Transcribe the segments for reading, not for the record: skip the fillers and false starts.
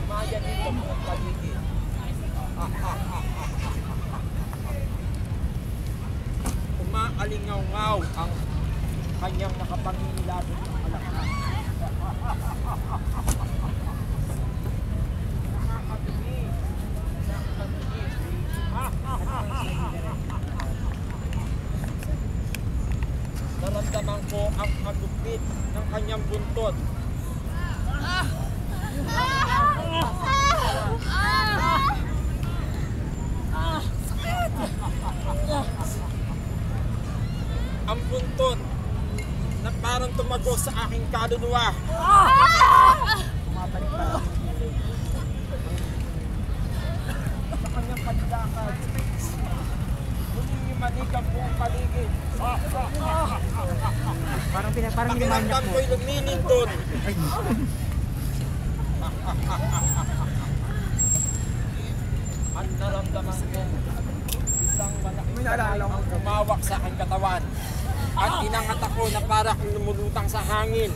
Lumayan dito po ang paligid. Umaalingaw-ngaw ang kanyang nakapangilabot ng alakhan. Naramdaman ko ang hagupit ng kanyang buntot. Ang buntot na parang tumagos sa aking kaluluwa. Tumabalik pa lang sa kanyang paglakad. Humihimanig ang buong paligid. Parang hinimanyak Pakiramdam mo. ko'y luminindon. Ang naramdaman ko, isang malaking kamay ang tumawak sa aking katawan. At inangat ako na para kung lumulutang sa hangin.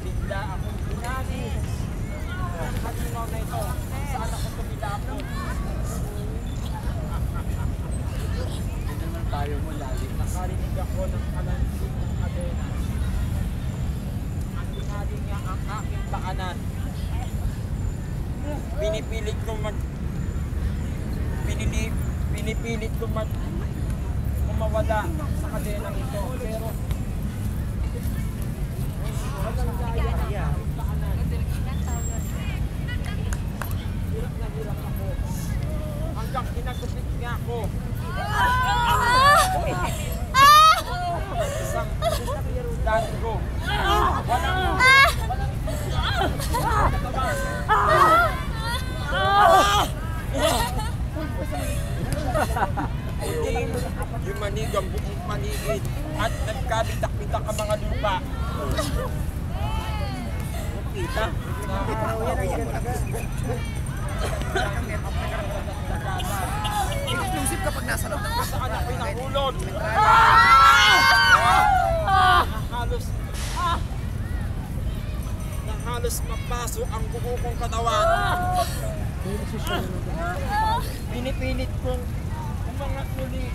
Bigla akong binali. Ang halimaw na ito, saan ako tumilapon. Tayo mo lalim. Nakarinig ako ng kalansing ng kadena. Ang tinali niya ang aking paanan. Pinipilit ko mawala sa kadenang ito. Pero walang daya ang aking paanan. Hirap na hirap ako. Hanggang kinagupit niya ako. Isang dango. Walang yumanig ang buong paligid at nagkabitak-bitak ang mga lupa. Kita? Exclusive kapag nasa loob ng Saan ako'y nahulog? Halos mapaso ang buo kong katawan. Pinipilit kong umangat muli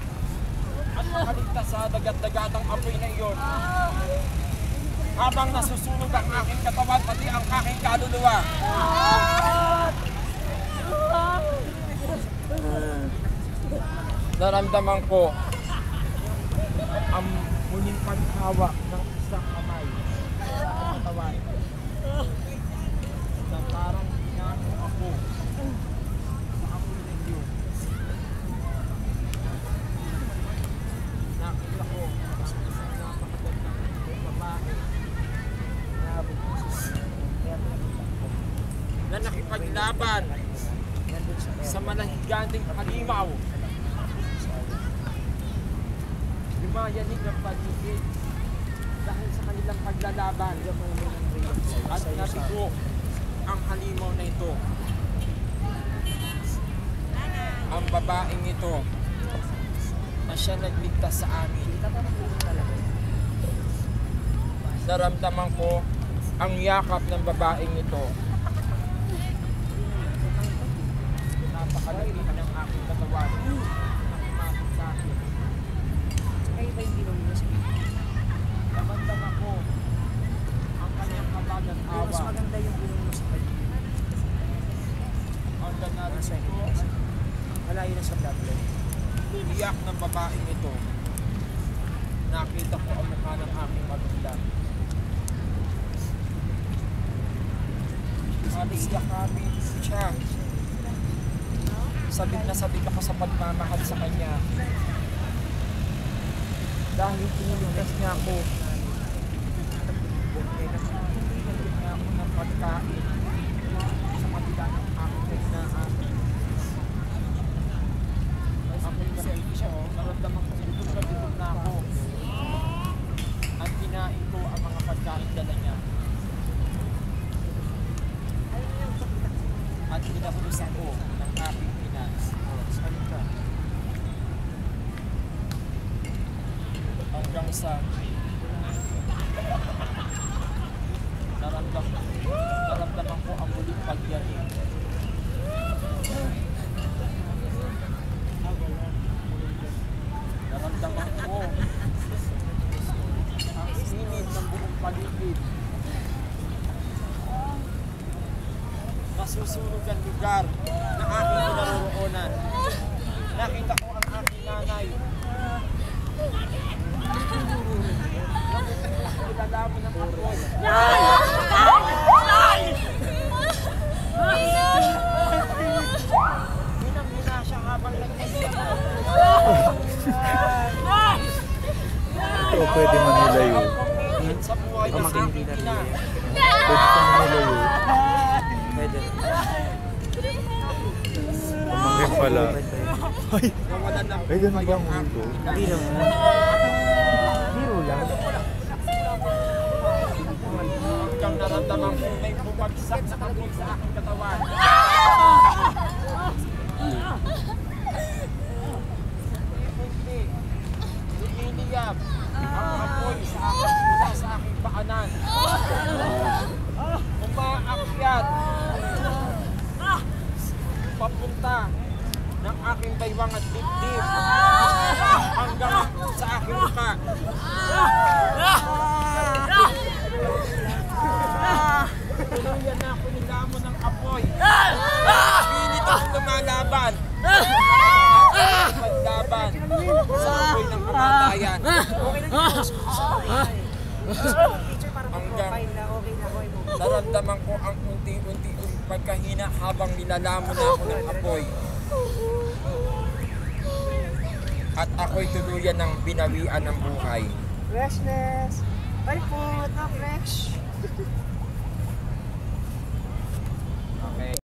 at makaligtas sa dagat-dagatang apoy na iyon. Habang nasusunog ang aking katawan, pati ang aking kaluluwa. Naramdaman ko ang muling paghawak ng isang kamay sa katawan. Na parang ginano ako sa amoy ng Diyos. Nakita ko isang napakagandang babae na nakipaglaban sa malahiganding halimaw. Lumayanig ang paligid dahil sa kanilang paglalaban at nabigo ang halimaw na ito. Ang babaeng ito na siya nagligtas sa amin. Naramdaman ko ang yakap ng babaeng ito. Napakalaki ng aking katawan. Nakimasok sa akin. Kayo ba yung bilong mo sa Naramdaman ko ang kanyang kabagang awa. mas maganda yung bilong mo sa kanya. Ang ganarin Nasa ko, malayo na sa bloodline. iyak ng babaeng ito. Nakita ko ang mukha ng aking magulang. Halos yakapin siya. Sabik na sabik ako sa pagmamahal sa kanya. Dahil piniligtas niya ako. Pinigyan niya ako ng pagkain sa kabila ng aking kahinaan. Ako'y nasayang siya, naramdaman ko bitog na ako. At kinain ko ang mga pagkain dala niya. At kinapos ako ng aking finance. Salita. Hanggang sa naramdaman ko ang muling pagbiyahe. Naramdaman ko ang init ng buong paligid. Nasusunog ang lugar na aking pinaroroonan. Nakita ko ang aking nanay. Nilalamon ng apoy. Hinang-hina siya habang nagkasiyaw. Ito pwede manilayo. Sa buhay ng aking ina. Pwede kang manilayo. Pwede. Pamangkin pala. Ay! Nawalan na Ay, ganun ba ang mundo? Hindi naman. Biro lang. Hanggang naramdaman ko may bumagsak na apoy sa aking katawan. Unti-unti, lumiliyab ang apoy mula sa aking paanan. Umaakyat papunta ng aking baywang at dibdib hanggang sa aking mukha. Tuluyan na ako nilamon ng apoy. Pilit akong lumalaban. Paglaban sa apoy ng kamatayan. Okay lang yung post ko sa picture para mag-profile na okay na ako. Naramdaman ko ang unti-unti pagkahina habang nilalamon na ako ng apoy. At ako'y tuluyan ng binawian ng buhay. Freshness! Ay po, na fresh!